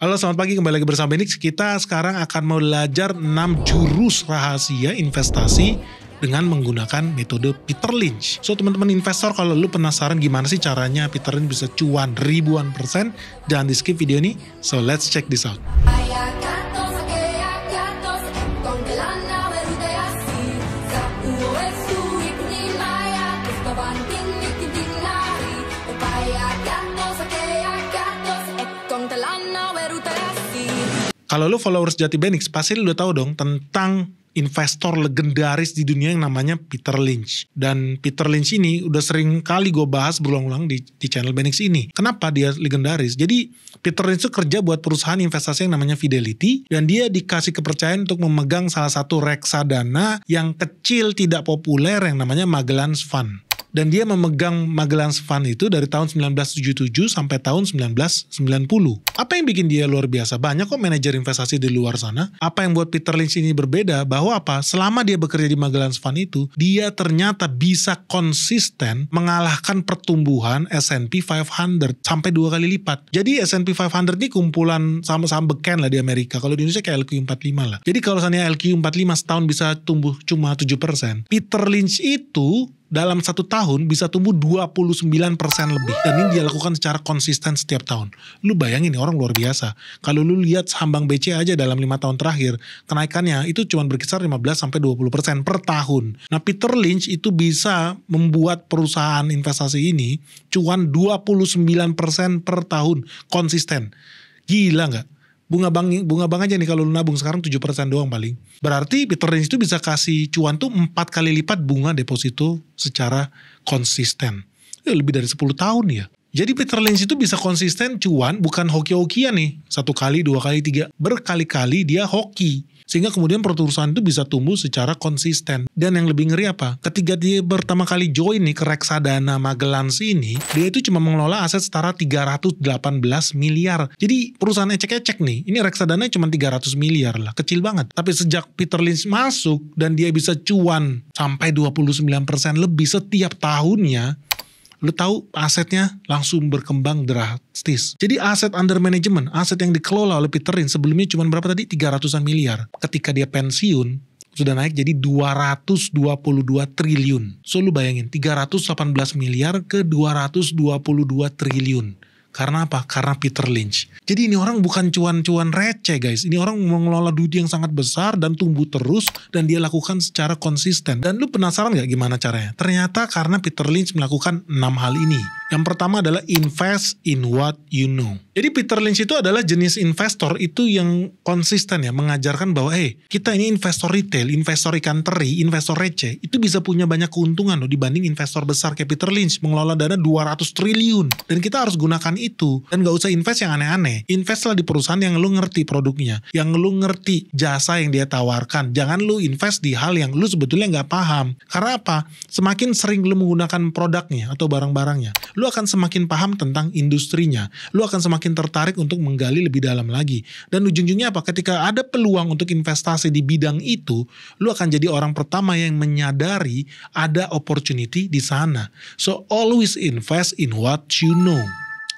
Halo, selamat pagi, kembali lagi bersama Benix. Kita sekarang akan belajar 6 jurus rahasia investasi dengan menggunakan metode Peter Lynch. So, teman-teman investor, kalau lu penasaran gimana sih caranya Peter Lynch bisa cuan ribuan %, jangan di skip video ini. So, let's check this out. Kalau lu followers Jati Benix, pasti lu udah tahu dong tentang investor legendaris di dunia yang namanya Peter Lynch. Dan Peter Lynch ini udah sering kali gue bahas berulang-ulang di channel Benix ini. Kenapa dia legendaris? Jadi Peter Lynch itu kerja buat perusahaan investasi yang namanya Fidelity, dan dia dikasih kepercayaan untuk memegang salah satu reksadana yang kecil tidak populer yang namanya Magellan's Fund. Dan dia memegang Magellan's Fund itu dari tahun 1977 sampai tahun 1990. Apa yang bikin dia luar biasa? Banyak kok manajer investasi di luar sana. Apa yang buat Peter Lynch ini berbeda? Bahwa apa? Selama dia bekerja di Magellan's Fund itu, dia ternyata bisa konsisten mengalahkan pertumbuhan S&P 500 sampai 2 kali lipat. Jadi S&P 500 ini kumpulan saham-saham beken lah di Amerika. Kalau di Indonesia kayak LQ45 lah. Jadi kalau misalnya LQ45 setahun bisa tumbuh cuma 7%. Peter Lynch itu dalam 1 tahun bisa tumbuh 29% lebih. Dan ini dia lakukan secara konsisten setiap tahun. Lu bayangin, ini orang luar biasa. Kalau lu lihat saham Bank BCA aja dalam 5 tahun terakhir, kenaikannya itu cuma berkisar 15-20% per tahun. Nah, Peter Lynch itu bisa membuat perusahaan investasi ini cuan 29% per tahun konsisten. Gila nggak? Bunga bank aja nih kalau lu nabung sekarang 7% doang paling. Berarti Peter Lynch itu bisa kasih cuan tuh 4 kali lipat bunga deposito secara konsisten. Lebih dari 10 tahun ya. Jadi Peter Lynch itu bisa konsisten cuan, bukan hoki-hokian nih. 1 kali, 2 kali, 3. Berkali-kali dia hoki. Sehingga kemudian perusahaan itu bisa tumbuh secara konsisten. Dan yang lebih ngeri apa? Ketika dia pertama kali join nih ke reksadana Magellan's ini, dia itu cuma mengelola aset setara 318 miliar. Jadi perusahaan ecek-ecek nih. Ini reksadana cuma 300 miliar lah. Kecil banget. Tapi sejak Peter Lynch masuk dan dia bisa cuan sampai 29% lebih setiap tahunnya, lu tahu asetnya langsung berkembang drastis. Jadi aset under management, aset yang dikelola oleh Peter Lynch sebelumnya cuma berapa tadi? 300-an miliar. Ketika dia pensiun, sudah naik jadi 222 triliun. So lu bayangin, 318 miliar ke 222 triliun. Karena apa? Karena Peter Lynch. Jadi ini orang bukan cuan-cuan receh guys. Ini orang mengelola duit yang sangat besar dan tumbuh terus. Dan dia lakukan secara konsisten. Dan lu penasaran gak gimana caranya? Ternyata karena Peter Lynch melakukan 6 hal ini. Yang pertama adalah invest in what you know. Jadi Peter Lynch itu adalah jenis investor itu yang konsisten ya. Mengajarkan bahwa kita ini investor retail, investor ikan teri, investor receh. Itu bisa punya banyak keuntungan loh dibanding investor besar kayak Peter Lynch. Mengelola dana 200 triliun. Dan kita harus gunakan itu. Dan gak usah invest yang aneh-aneh. Investlah di perusahaan yang lu ngerti produknya. Yang lu ngerti jasa yang dia tawarkan. Jangan lu invest di hal yang lu sebetulnya gak paham. Karena apa? Semakin sering lu menggunakan produknya atau barang-barangnya, lu akan semakin paham tentang industrinya. Lu akan semakin tertarik untuk menggali lebih dalam lagi. Dan ujung-ujungnya apa? Ketika ada peluang untuk investasi di bidang itu, lu akan jadi orang pertama yang menyadari ada opportunity di sana. So always invest in what you know.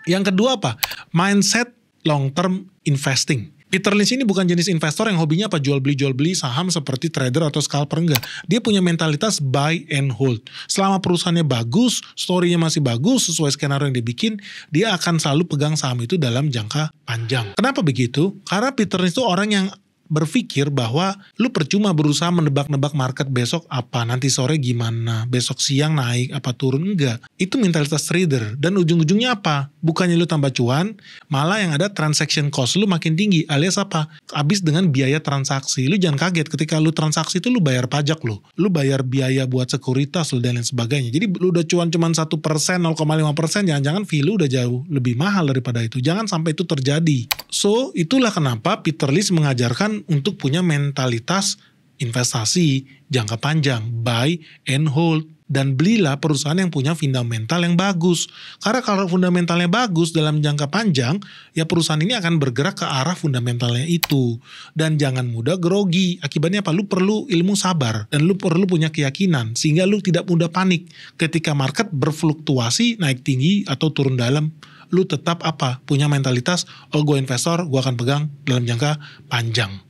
Yang kedua apa? Mindset long term investing. Peter Lynch ini bukan jenis investor yang hobinya apa jual beli saham seperti trader atau scalper, enggak. Dia punya mentalitas buy and hold. Selama perusahaannya bagus, story-nya masih bagus, sesuai skenario yang dibikin, dia akan selalu pegang saham itu dalam jangka panjang. Kenapa begitu? Karena Peter Lynch itu orang yang berpikir bahwa lu percuma berusaha menebak-nebak market besok apa, nanti sore gimana, besok siang naik apa turun, enggak. Itu mentalitas trader. Dan ujung-ujungnya apa? Bukannya lu tambah cuan, malah yang ada transaction cost lu makin tinggi, alias apa? Habis dengan biaya transaksi. Lu jangan kaget ketika lu transaksi itu lu bayar pajak lu bayar biaya buat sekuritas lu dan lain sebagainya. Jadi lu udah cuan cuma 1%, 0,5%, jangan-jangan fee lu udah jauh lebih mahal daripada itu. Jangan sampai itu terjadi. So itulah kenapa Peter Lynch mengajarkan untuk punya mentalitas investasi jangka panjang, buy and hold. Dan belilah perusahaan yang punya fundamental yang bagus. Karena kalau fundamentalnya bagus dalam jangka panjang, ya perusahaan ini akan bergerak ke arah fundamentalnya itu. Dan jangan mudah grogi. Akibatnya apa? Lu perlu ilmu sabar. Dan lu perlu punya keyakinan. Sehingga lu tidak mudah panik ketika market berfluktuasi, naik tinggi atau turun dalam. lu tetap punya mentalitas, gue investor, gue akan pegang dalam jangka panjang.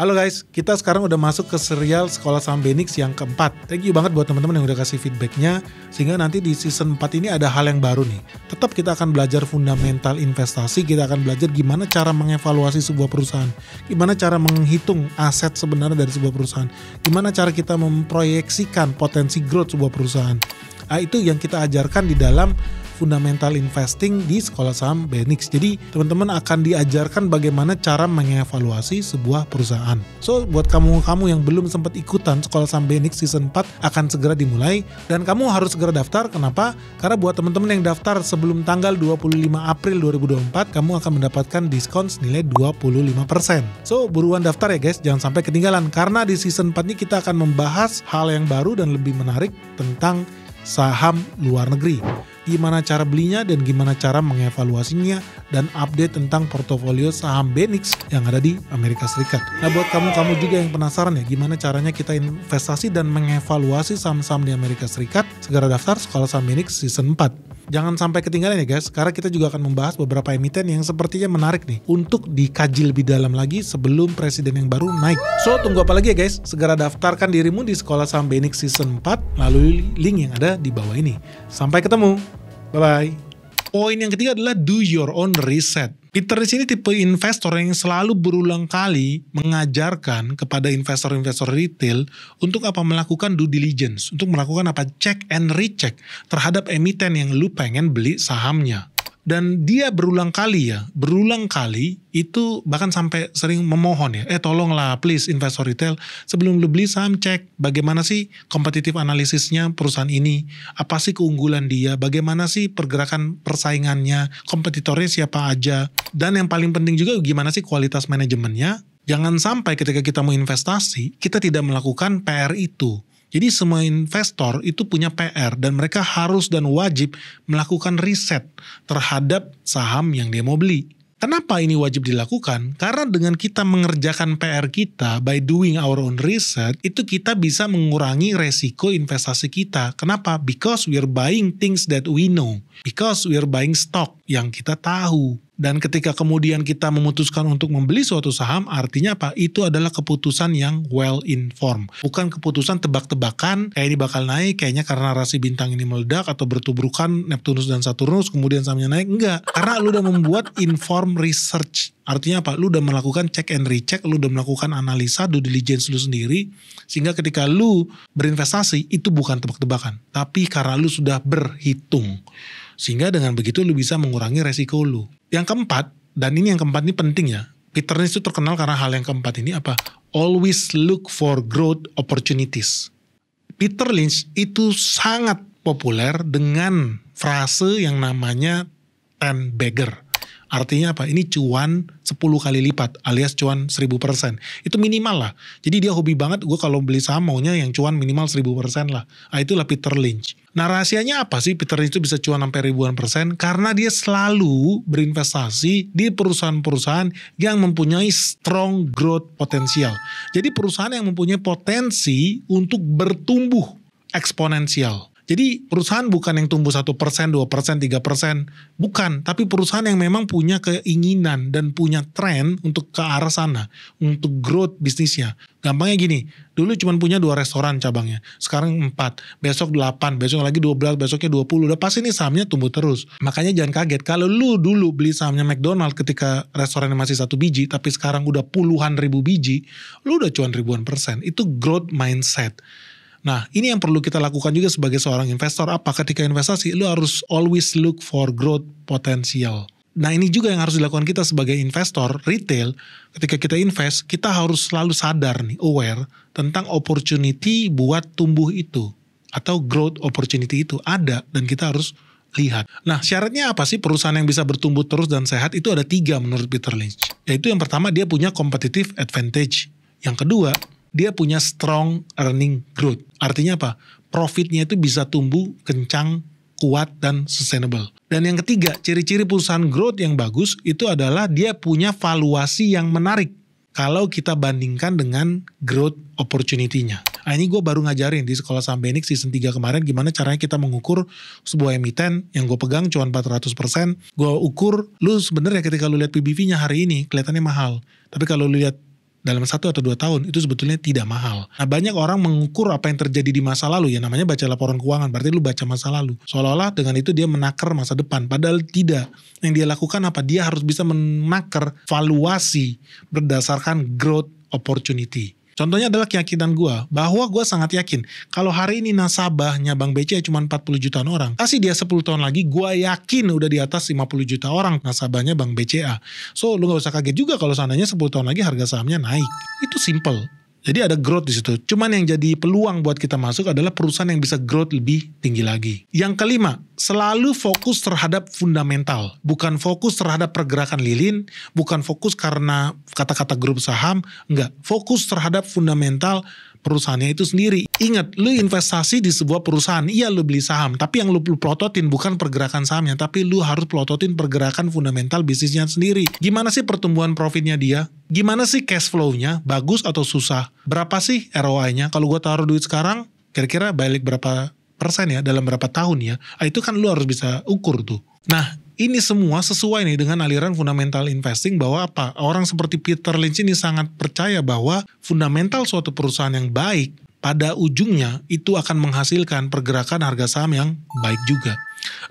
Halo guys, kita sekarang udah masuk ke serial Sekolah Saham Benix yang keempat. Thank you banget buat teman-teman yang udah kasih feedbacknya, sehingga nanti di season 4 ini ada hal yang baru nih. Tetap kita akan belajar fundamental investasi, kita akan belajar gimana cara mengevaluasi sebuah perusahaan, gimana cara menghitung aset sebenarnya dari sebuah perusahaan, gimana cara kita memproyeksikan potensi growth sebuah perusahaan. Nah, itu yang kita ajarkan di dalam fundamental investing di Sekolah Saham Benix. Jadi teman-teman akan diajarkan bagaimana cara mengevaluasi sebuah perusahaan. So buat kamu yang belum sempat ikutan Sekolah Saham Benix season 4 akan segera dimulai, dan kamu harus segera daftar. Kenapa? Karena buat teman-teman yang daftar sebelum tanggal 25 April 2024, kamu akan mendapatkan diskon senilai 25%. So buruan daftar ya guys, jangan sampai ketinggalan, karena di season 4 ini kita akan membahas hal yang baru dan lebih menarik tentang saham luar negeri. Gimana cara belinya dan gimana cara mengevaluasinya, dan update tentang portofolio saham Benix yang ada di Amerika Serikat. Nah buat kamu juga yang penasaran ya gimana caranya kita investasi dan mengevaluasi saham-saham di Amerika Serikat, segera daftar Sekolah Saham Benix season 4. Jangan sampai ketinggalan ya guys, karena kita juga akan membahas beberapa emiten yang sepertinya menarik nih untuk dikaji lebih dalam lagi sebelum presiden yang baru naik. So tunggu apa lagi ya guys, segera daftarkan dirimu di Sekolah Saham Benix season 4 melalui link yang ada di bawah ini. Sampai ketemu, bye-bye. Poin yang ketiga adalah do your own research. Peter di sini tipe investor yang selalu berulang kali mengajarkan kepada investor-investor retail untuk melakukan due diligence, untuk melakukan check and recheck terhadap emiten yang lu pengen beli sahamnya. Dan dia berulang kali itu bahkan sampai sering memohon ya, tolonglah please investor retail, sebelum lu beli saham cek bagaimana sih kompetitif analisisnya perusahaan ini, apa sih keunggulan dia, bagaimana sih pergerakan persaingannya, kompetitornya siapa aja, dan yang paling penting juga gimana sih kualitas manajemennya. Jangan sampai ketika kita mau investasi, kita tidak melakukan PR itu. Jadi semua investor itu punya PR dan mereka harus dan wajib melakukan riset terhadap saham yang dia mau beli. Kenapa ini wajib dilakukan? Karena dengan kita mengerjakan PR kita by doing our own research, itu kita bisa mengurangi resiko investasi kita. Kenapa? Because we are buying things that we know. Because we are buying stock yang kita tahu. Dan ketika kemudian kita memutuskan untuk membeli suatu saham, artinya apa? Itu adalah keputusan yang well informed. Bukan keputusan tebak-tebakan, kayak ini bakal naik, kayaknya karena rasi bintang ini meledak, atau bertubrukan Neptunus dan Saturnus, kemudian sahamnya naik. Enggak. Karena lu udah membuat informed research. Artinya apa? Lu udah melakukan check and recheck, lu udah melakukan analisa, due diligence lu sendiri, sehingga ketika lu berinvestasi, itu bukan tebak-tebakan. Tapi karena lu sudah berhitung. Sehingga dengan begitu lu bisa mengurangi resiko lu. Yang keempat, dan ini yang keempat ini penting ya, Peter Lynch itu terkenal karena hal yang keempat ini always look for growth opportunities. Peter Lynch itu sangat populer dengan frase yang namanya 10 bagger. Artinya apa? Ini cuan 10 kali lipat alias cuan 1000%. Itu minimal lah. Jadi dia hobi banget, gue kalau beli saham maunya yang cuan minimal 1000% lah. Nah itulah Peter Lynch. Nah rahasianya apa sih Peter Lynch itu bisa cuan sampai ribuan persen? Karena dia selalu berinvestasi di perusahaan-perusahaan yang mempunyai strong growth potensial. Jadi perusahaan yang mempunyai potensi untuk bertumbuh eksponensial. Jadi perusahaan bukan yang tumbuh 1%, 2%, 3%, bukan. Tapi perusahaan yang memang punya keinginan dan punya tren untuk ke arah sana, untuk growth bisnisnya. Gampangnya gini, dulu cuma punya 2 restoran cabangnya, sekarang 4, besok 8, besok lagi 12, besoknya 20, udah pasti nih sahamnya tumbuh terus. Makanya jangan kaget, kalau lu dulu beli sahamnya McDonald ketika restorannya masih 1 biji, tapi sekarang udah puluhan ribu biji, lu udah cuan ribuan persen. Itu growth mindset. Nah, ini yang perlu kita lakukan juga sebagai seorang investor. Ketika investasi, lu harus always look for growth potential. Nah, ini juga yang harus dilakukan kita sebagai investor retail. Ketika kita invest, kita harus selalu sadar nih, aware tentang opportunity buat tumbuh itu. Atau growth opportunity itu ada dan kita harus lihat. Nah, syaratnya apa sih perusahaan yang bisa bertumbuh terus dan sehat? Itu ada 3 menurut Peter Lynch. Yaitu yang pertama, dia punya competitive advantage. Yang kedua, dia punya strong earning growth. Artinya apa? Profitnya itu bisa tumbuh kencang, kuat, dan sustainable. Dan yang ketiga, ciri-ciri perusahaan growth yang bagus itu adalah dia punya valuasi yang menarik kalau kita bandingkan dengan growth opportunity-nya. Nah, ini gue baru ngajarin di sekolah saham Benix season 3 kemarin gimana caranya kita mengukur sebuah emiten yang gue pegang cuma 400%. Gue ukur lu sebenarnya ketika lu lihat PBV-nya hari ini kelihatannya mahal. Tapi kalau lu lihat dalam 1 atau 2 tahun itu sebetulnya tidak mahal. Nah, banyak orang mengukur apa yang terjadi di masa lalu ya, namanya baca laporan keuangan, berarti lu baca masa lalu. Seolah-olah dengan itu dia menakar masa depan, padahal tidak. Yang dia lakukan apa? Dia harus bisa menakar valuasi berdasarkan growth opportunity. Contohnya adalah keyakinan gue, bahwa gue sangat yakin kalau hari ini nasabahnya Bank BCA cuma 40 jutaan orang, kasih dia 10 tahun lagi, gue yakin udah di atas 50 juta orang nasabahnya Bank BCA. So, lu gak usah kaget juga kalau seandainya 10 tahun lagi harga sahamnya naik. Itu simple. Jadi ada growth di situ. Cuman yang jadi peluang buat kita masuk adalah perusahaan yang bisa growth lebih tinggi lagi. Yang kelima, selalu fokus terhadap fundamental. Bukan fokus terhadap pergerakan lilin, bukan fokus karena kata-kata grup saham, enggak. Fokus terhadap fundamental perusahaannya itu sendiri. Ingat, lu investasi di sebuah perusahaan, iya lu beli saham, tapi yang lu plototin bukan pergerakan sahamnya, tapi lu harus plototin pergerakan fundamental bisnisnya sendiri. Gimana sih pertumbuhan profitnya dia? Gimana sih cash flow-nya? Bagus atau susah? Berapa sih ROI-nya? Kalau gue taruh duit sekarang, kira-kira balik berapa persen ya, dalam berapa tahun ya? Itu kan lu harus bisa ukur tuh. Nah, ini semua sesuai nih dengan aliran fundamental investing bahwa apa? Orang seperti Peter Lynch ini sangat percaya bahwa fundamental suatu perusahaan yang baik pada ujungnya itu akan menghasilkan pergerakan harga saham yang baik juga.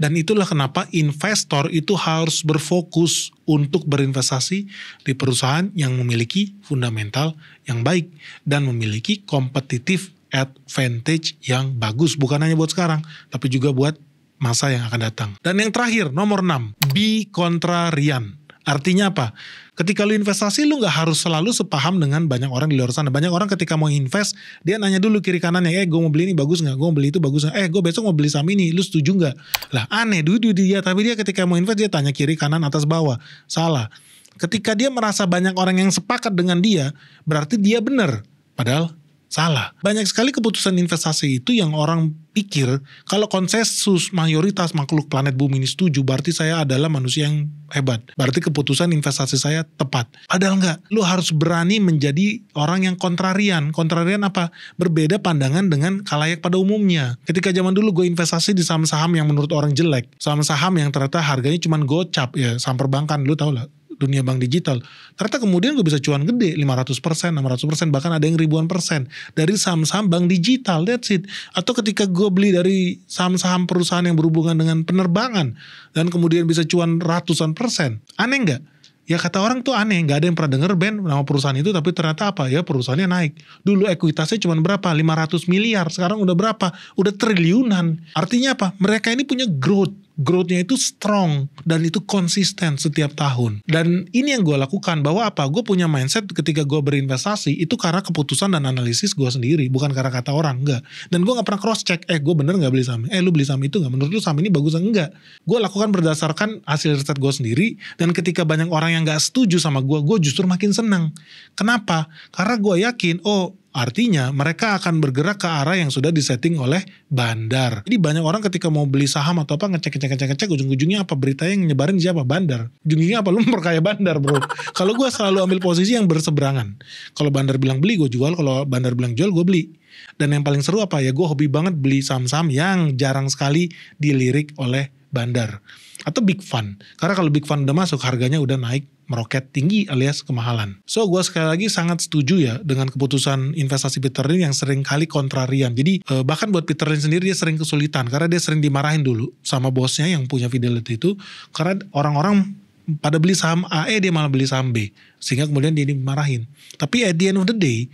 Dan itulah kenapa investor itu harus berfokus untuk berinvestasi di perusahaan yang memiliki fundamental yang baik dan memiliki competitive advantage yang bagus. Bukan hanya buat sekarang, tapi juga buat masa yang akan datang. Dan yang terakhir, nomor 6, be contrarian. Artinya apa? Ketika lu investasi, lu gak harus selalu sepaham dengan banyak orang di luar sana. Banyak orang ketika mau invest, dia nanya dulu kiri kanannya, gue mau beli ini bagus gak? Gue mau beli itu bagus gak? Gue besok mau beli saham ini, lu setuju gak? Lah aneh, duit dia, tapi dia ketika mau invest, dia tanya kiri kanan atas bawah. Salah. Ketika dia merasa banyak orang yang sepakat dengan dia, berarti dia benar. Padahal salah. Banyak sekali keputusan investasi itu yang orang pikir kalau konsensus mayoritas makhluk planet bumi ini setuju, berarti saya adalah manusia yang hebat. Berarti keputusan investasi saya tepat. Padahal enggak. Lu harus berani menjadi orang yang kontrarian. Kontrarian apa? Berbeda pandangan dengan khalayak pada umumnya. Ketika zaman dulu gue investasi di saham-saham yang menurut orang jelek. Saham-saham yang ternyata harganya cuma gocap. Ya, saham perbankan, lu tau lah. Dunia bank digital, ternyata kemudian gue bisa cuan gede 500%, 600%, bahkan ada yang ribuan persen dari saham-saham bank digital. That's it. Atau ketika gue beli dari saham-saham perusahaan yang berhubungan dengan penerbangan dan kemudian bisa cuan ratusan persen. Aneh nggak? Ya kata orang tuh aneh, gak ada yang pernah denger Ben nama perusahaan itu, tapi ternyata apa ya, perusahaannya naik. Dulu ekuitasnya cuma berapa? 500 miliar, sekarang udah berapa? Udah triliunan. Artinya apa? Mereka ini punya growth-nya itu strong dan itu konsisten setiap tahun. Dan ini yang gue lakukan, bahwa apa? Gue punya mindset ketika gue berinvestasi itu karena keputusan dan analisis gue sendiri, bukan karena kata orang, enggak. Dan gue gak pernah cross check, gue bener gak beli saham? Lu beli saham itu gak? Menurut lu saham ini bagus enggak? Gue lakukan berdasarkan hasil riset gue sendiri, dan ketika banyak orang yang gak setuju sama gue justru makin senang. Kenapa? Karena gue yakin, artinya mereka akan bergerak ke arah yang sudah disetting oleh bandar. Jadi banyak orang ketika mau beli saham atau apa ngecek ujung-ujungnya apa, beritanya yang nyebarin siapa? Bandar. Ujung-ujungnya apa? Lu memperkaya bandar, bro. Kalau gue selalu ambil posisi yang berseberangan. Kalau bandar bilang beli, gue jual. Kalau bandar bilang jual, gue beli. Dan yang paling seru apa ya? Gue hobi banget beli saham-saham yang jarang sekali dilirik oleh bandar atau big fund. Karena kalau big fund udah masuk, harganya udah naik meroket tinggi alias kemahalan. So gue sekali lagi sangat setuju ya dengan keputusan investasi Peter Lynch yang sering kali kontrarian. Jadi bahkan buat Peter Lynch sendiri dia sering kesulitan karena dia sering dimarahin dulu sama bosnya yang punya Fidelity itu, karena orang-orang pada beli saham A, dia malah beli saham B, sehingga kemudian dia dimarahin. Tapi at the end of the day,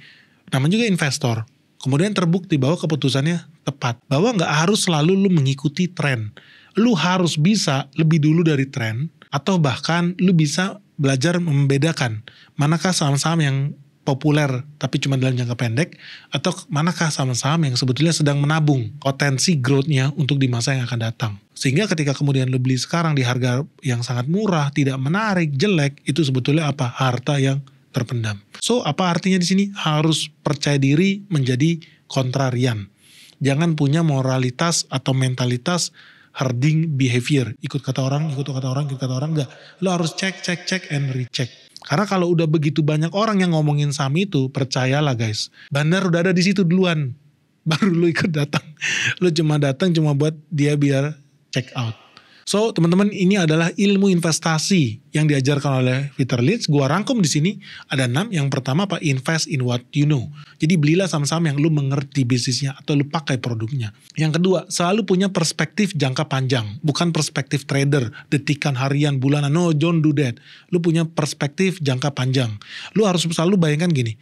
namanya juga investor. Kemudian terbukti bahwa keputusannya tepat, bahwa nggak harus selalu lu mengikuti tren. Lu harus bisa lebih dulu dari tren, atau bahkan lu bisa belajar membedakan manakah saham-saham yang populer tapi cuma dalam jangka pendek, atau manakah saham-saham yang sebetulnya sedang menabung potensi growth-nya untuk di masa yang akan datang. Sehingga ketika kemudian lu beli sekarang di harga yang sangat murah, tidak menarik, jelek, itu sebetulnya apa? Harta yang terpendam. So apa artinya di sini? Harus percaya diri menjadi kontrarian. Jangan punya moralitas atau mentalitas herding behavior, ikut kata orang, enggak. Lo harus cek and recheck. Karena kalau udah begitu banyak orang yang ngomongin saham itu, percayalah guys, bandar udah ada di situ duluan. Baru lu ikut datang. Lu cuma datang cuma buat dia biar check out. So, teman-teman, ini adalah ilmu investasi yang diajarkan oleh Peter Lynch. Gua rangkum di sini ada 6. Yang pertama apa? Invest in what you know. Jadi belilah saham-saham yang lu mengerti bisnisnya atau lu pakai produknya. Yang kedua, selalu punya perspektif jangka panjang, bukan perspektif trader, detikan, harian, bulanan. No, don't do that. Lu punya perspektif jangka panjang. Lu harus selalu bayangkan gini.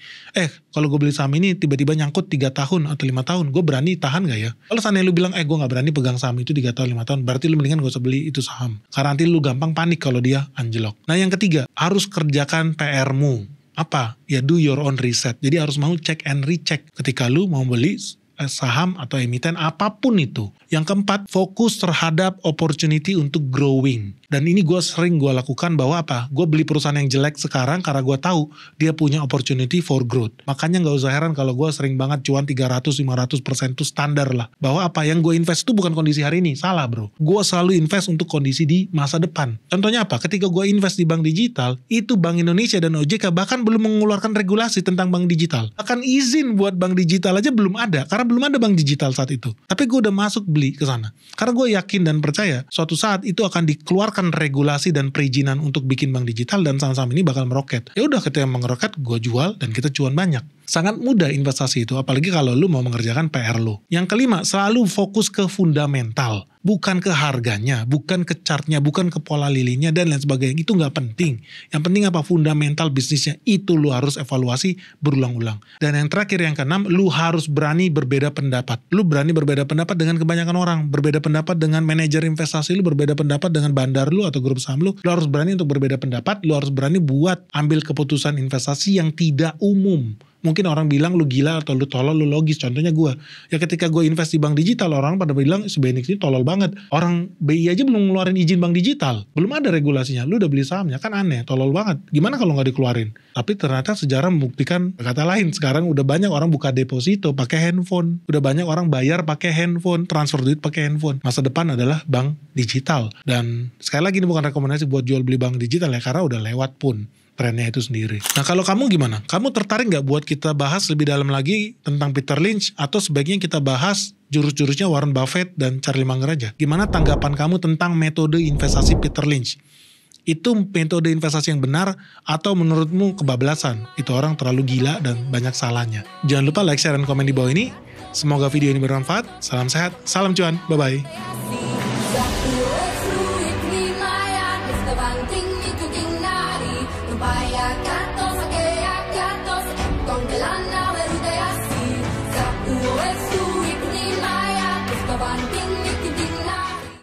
Kalau gue beli saham ini tiba-tiba nyangkut 3 tahun atau 5 tahun, gue berani tahan gak ya? Kalau seandainya lu bilang, gue gak berani pegang saham itu 3 tahun, 5 tahun, berarti lu mendingan gak usah beli itu saham. Karena nanti lu gampang panik kalau dia anjlok. Nah yang ketiga, harus kerjakan PR-mu. Apa? Ya do your own research. Jadi harus mau check and recheck ketika lu mau beli saham atau emiten apapun itu. Yang keempat, fokus terhadap opportunity untuk growing. Dan ini gue sering gue lakukan bahwa apa? Gue beli perusahaan yang jelek sekarang karena gue tahu dia punya opportunity for growth. Makanya gak usah heran kalau gue sering banget cuan 300-500% itu standar lah. Bahwa apa? Yang gue invest itu bukan kondisi hari ini. Salah bro. Gue selalu invest untuk kondisi di masa depan. Contohnya apa? Ketika gue invest di bank digital, itu Bank Indonesia dan OJK bahkan belum mengeluarkan regulasi tentang bank digital. Bahkan izin buat bank digital aja belum ada. Karena belum ada bank digital saat itu. Tapi gue udah masuk beli ke sana. Karena gue yakin dan percaya suatu saat itu akan dikeluarkan regulasi dan perizinan untuk bikin bank digital dan saham-saham ini bakal meroket. Ya udah ketika meroket gue jual dan kita cuan banyak. Sangat mudah investasi itu, apalagi kalau lu mau mengerjakan PR lu. Yang kelima, selalu fokus ke fundamental. Bukan ke harganya, bukan ke chartnya, bukan ke pola lilinya, dan lain sebagainya. Itu nggak penting. Yang penting apa? Fundamental bisnisnya. Itu lu harus evaluasi berulang-ulang. Dan yang terakhir, yang keenam, lu harus berani berbeda pendapat. Lu berani berbeda pendapat dengan kebanyakan orang. Berbeda pendapat dengan manajer investasi lu, berbeda pendapat dengan bandar lu atau grup saham lu. Lu harus berani untuk berbeda pendapat, lu harus berani buat ambil keputusan investasi yang tidak umum. Mungkin orang bilang lu gila atau lu tolol, lu logis. Contohnya gue. Ya ketika gue invest di bank digital, orang pada bilang si Benix ini tolol banget. Orang BI aja belum ngeluarin izin bank digital. Belum ada regulasinya. Lu udah beli sahamnya. Kan aneh, tolol banget. Gimana kalau gak dikeluarin? Tapi ternyata sejarah membuktikan kata lain. Sekarang udah banyak orang buka deposito pakai handphone. Udah banyak orang bayar pakai handphone. Transfer duit pakai handphone. Masa depan adalah bank digital. Dan sekali lagi ini bukan rekomendasi buat jual beli bank digital ya. Karena udah lewat pun trennya itu sendiri. Nah kalau kamu gimana? Kamu tertarik gak buat kita bahas lebih dalam lagi tentang Peter Lynch? Atau sebaiknya kita bahas jurus-jurusnya Warren Buffett dan Charlie Munger aja? Gimana tanggapan kamu tentang metode investasi Peter Lynch? Itu metode investasi yang benar atau menurutmu kebablasan? Itu orang terlalu gila dan banyak salahnya. Jangan lupa like, share, dan komen di bawah ini. Semoga video ini bermanfaat. Salam sehat, salam cuan, bye-bye. Vaya gatos, aquella gatos, con que lana.